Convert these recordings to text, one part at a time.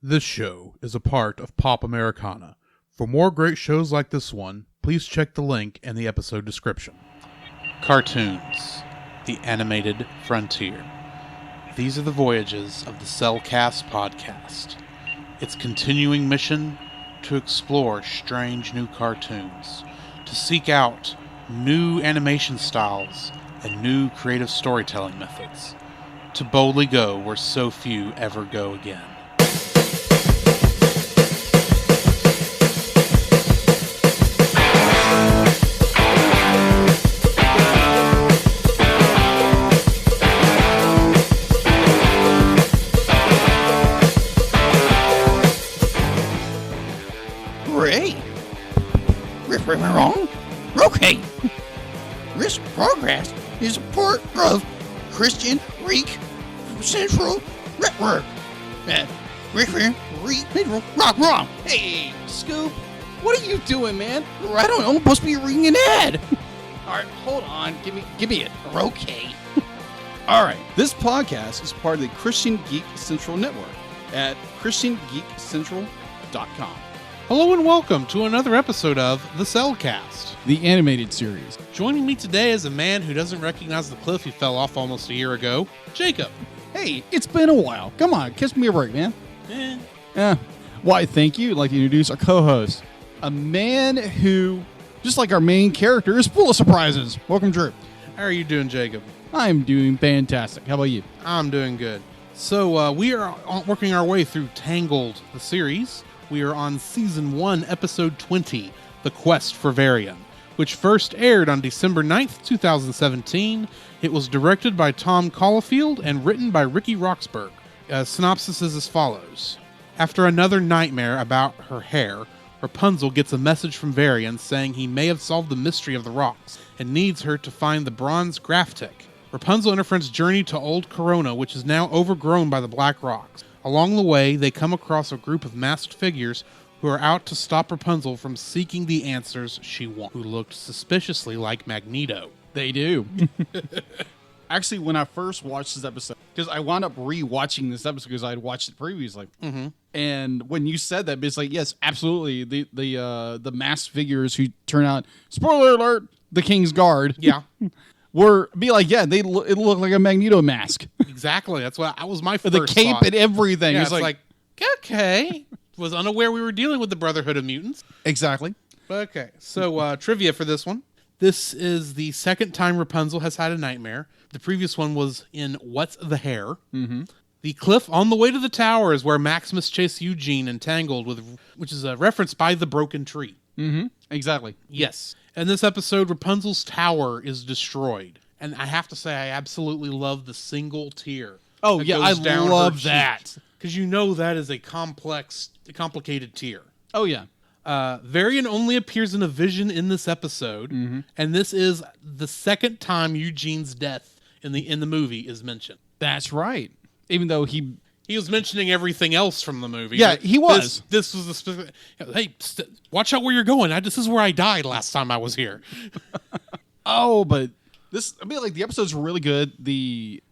This show is a part of Pop Americana. For more great shows like this one, please check the link in the episode description. Cartoons, the animated frontier. These are the voyages of the Cellcast podcast. Its continuing mission to explore strange new cartoons, to seek out new animation styles and new creative storytelling methods, to boldly go where so few ever go again. Am I wrong? Okay. This progress is a part of Christian Geek Central Network. Wrong. Hey, Scoop, what are you doing, man? I don't know. I'm supposed to be reading an ad. All right, hold on. Give me it. Okay. All right. This podcast is part of the Christian Geek Central Network at ChristianGeekCentral.com. Hello and welcome to another episode of The Cellcast. The animated series. Joining me today is a man who doesn't recognize the cliff he fell off almost a year ago, Jacob. Hey, it's been a while. Come on, kiss me a break, man. Why, thank you. I'd like to introduce our co-host, a man who, just like our main character, is full of surprises. Welcome, Drew. How are you doing, Jacob? I'm doing fantastic. How about you? I'm doing good. So we are working our way through Tangled, the series. We are on Season 1, Episode 20, The Quest for Varian, which first aired on December 9th, 2017. It was directed by Tom Caulfield and written by Ricky Roxburgh. Synopsis is as follows. After another nightmare about her hair, Rapunzel gets a message from Varian saying he may have solved the mystery of the rocks and needs her to find the bronze graphic. Rapunzel and her friends journey to Old Corona, which is now overgrown by the black rocks. Along the way, they come across a group of masked figures who are out to stop Rapunzel from seeking the answers she wants, who looked suspiciously like Magneto. They do. Actually, when I first watched this episode, because I wound up re-watching this episode because I had watched it previously, and when you said that, it's like, yes, absolutely, the masked figures who turn out, spoiler alert, the King's Guard. Yeah. It looked like a Magneto mask. Exactly. That's what was my first the cape thought. And everything. Yeah, it's like, okay. Was unaware we were dealing with the Brotherhood of Mutants. Exactly. Okay. So, trivia for this one. This is the second time Rapunzel has had a nightmare. The previous one was in What's the Hair? Mm-hmm. The cliff on the way to the tower is where Maximus chased Eugene and Tangled, which is a reference by the broken tree. Mm-hmm. Exactly. Yes. In this episode, Rapunzel's tower is destroyed. And I have to say, I absolutely love the single tear. Oh, yeah, I love that. Because you know that is a complicated tear. Oh, yeah. Varian only appears in a vision in this episode. Mm-hmm. And this is the second time Eugene's death in the movie is mentioned. That's right. Even though he was mentioning everything else from the movie. Yeah, he was. This was the specific. Hey, watch out where you're going. This is where I died last time I was here. Oh, but the episode's really good. The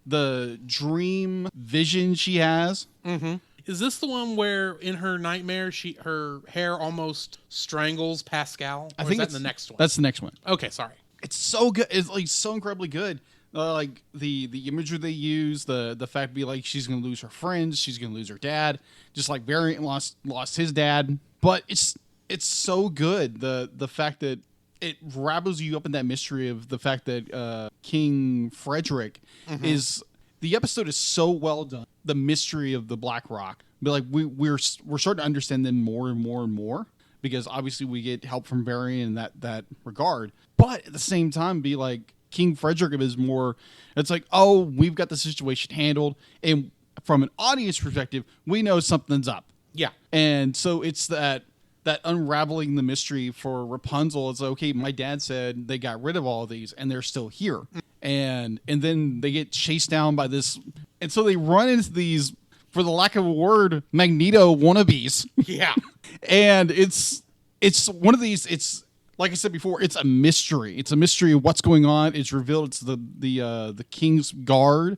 dream vision she has. Mm-hmm. Is this the one where in her nightmare her hair almost strangles Pascal? I think that's the next one. That's the next one. Okay, sorry. It's so good. It's like so incredibly good. Like the imagery they use, the fact be like she's gonna lose her friends, she's gonna lose her dad, just like Varian lost his dad. But it's so good. The fact that it wraps you up in that mystery of the fact that King Frederick is. The episode is so well done. The mystery of the Black Rock, but like we're starting to understand them more and more and more because obviously we get help from Varian in that regard. But at the same time, be like. King Frederick is more, it's like, oh, we've got the situation handled. And from an audience perspective, we know something's up. Yeah. And so it's that unraveling the mystery for Rapunzel. It's okay, my dad said they got rid of all of these and they're still here. And then they get chased down by this. And so they run into these, for the lack of a word, Magneto wannabes. Yeah. And it's one of these, it's, like I said before, it's a mystery. It's a mystery of what's going on. It's revealed it's the King's Guard,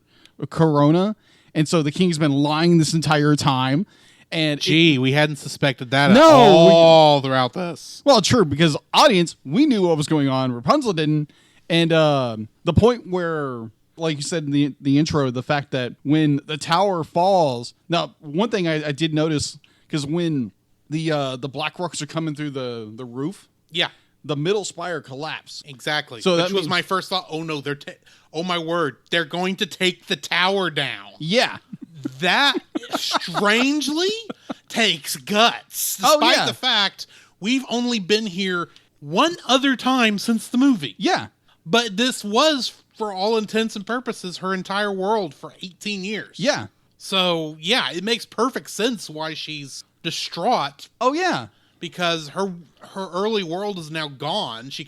Corona, and so the King's been lying this entire time. And Gee, we hadn't suspected that No, at all throughout this. well, true, because audience, we knew what was going on. Rapunzel didn't. And the point where, like you said in the intro, the fact that when the tower falls. Now, one thing I did notice, because when the Black Rocks are coming through the roof, Yeah, the middle spire collapsed. exactly. So Which that was means- my first thought. Oh no, oh my word, they're going to take the tower down. Yeah. That strangely takes guts. Oh, Despite yeah. the fact we've only been here one other time since the movie. Yeah. But this was, for all intents and purposes, her entire world for 18 years. Yeah. So, yeah, it makes perfect sense why she's distraught, Oh, yeah. because her early world is now gone. She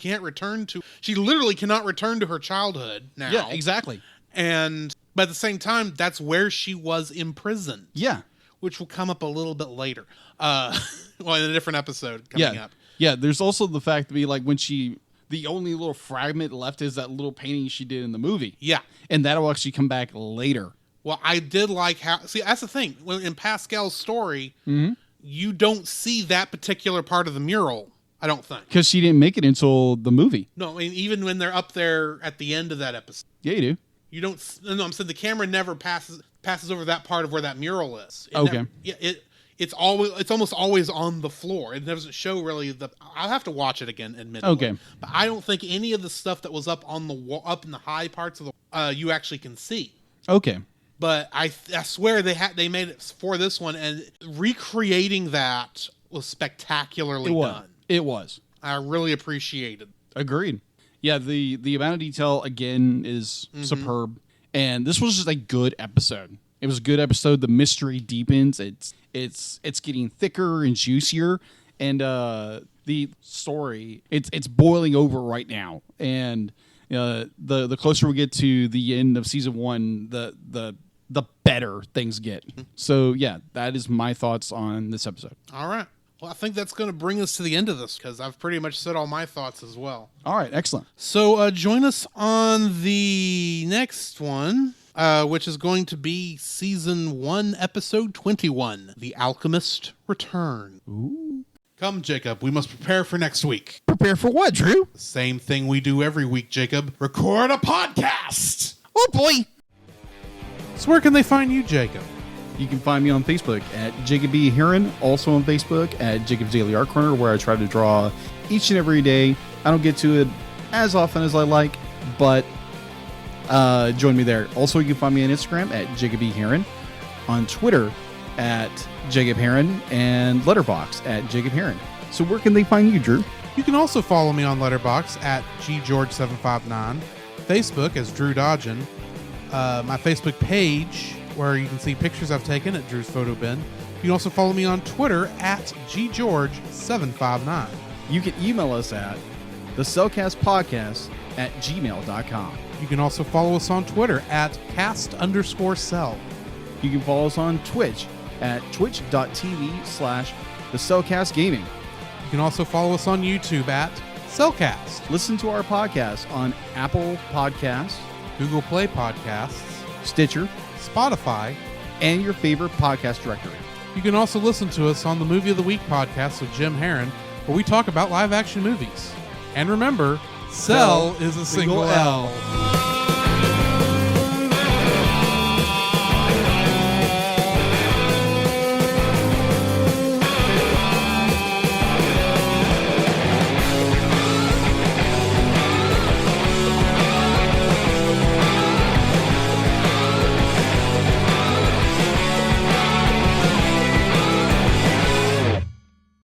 literally cannot return to her childhood now. Yeah, exactly. But at the same time, that's where she was imprisoned, Yeah. which will come up a little bit later. Well, in a different episode coming Yeah. up. Yeah, there's also the fact to be like when the only little fragment left is that little painting she did in the movie. Yeah. And that'll actually come back later. Well, I did like how... See, that's the thing. In Pascal's story, you don't see that particular part of the mural, I don't think. Because she didn't make it until the movie. No, I mean, even when they're up there at the end of that episode, Yeah, you do. you don't... No, I'm saying the camera never passes over that part of where that mural is. Okay. It's almost always on the floor. It doesn't show really I'll have to watch it again, admittedly. Okay. But I don't think any of the stuff that was up on the wall, up in the high parts of the you actually can see. Okay. But I swear they made it for this one, and recreating that was spectacularly done. It was. I really appreciated. Agreed. Yeah, the amount of detail again is superb, and this was just a good episode. It was a good episode. The mystery deepens. It's getting thicker and juicier, and the story it's boiling over right now. And the closer we get to the end of season 1, the better things get. So yeah, that is my thoughts on this episode. All right. Well, I think that's going to bring us to the end of this, because I've pretty much said all my thoughts as well. All right, excellent. So join us on the next one, which is going to be season 1, episode 21, The Alchemist Return. Ooh. Come, Jacob, we must prepare for next week. Prepare for what, Drew? The same thing we do every week, Jacob. Record a podcast. Oh, boy. So where can they find you, Jacob? You can find me on Facebook at Jacob B. Heron, also on Facebook at Jacob's Daily Art Corner, where I try to draw each and every day. I don't get to it as often as I like, but join me there. Also, you can find me on Instagram at Jacob B. Heron, on Twitter at Jacob Heron, and Letterboxd at Jacob Heron. So where can they find you, Drew? You can also follow me on Letterboxd at ggeorge759, Facebook as Drew Dodgen, my Facebook page, where you can see pictures I've taken at Drew's Photo Bin. You can also follow me on Twitter at ggeorge759. You can email us at thecellcastpodcast@gmail.com. You can also follow us on Twitter at cast_cell. You can follow us on Twitch at twitch.tv/thecellcastgaming. You can also follow us on YouTube at Cellcast, Listen to our podcast on Apple Podcasts, Google Play Podcasts, Stitcher, Spotify. and your favorite podcast directory. You can also listen to us on the Movie of the Week podcast with Jim Heron, where we talk about live action movies. And remember, Cell is a single L.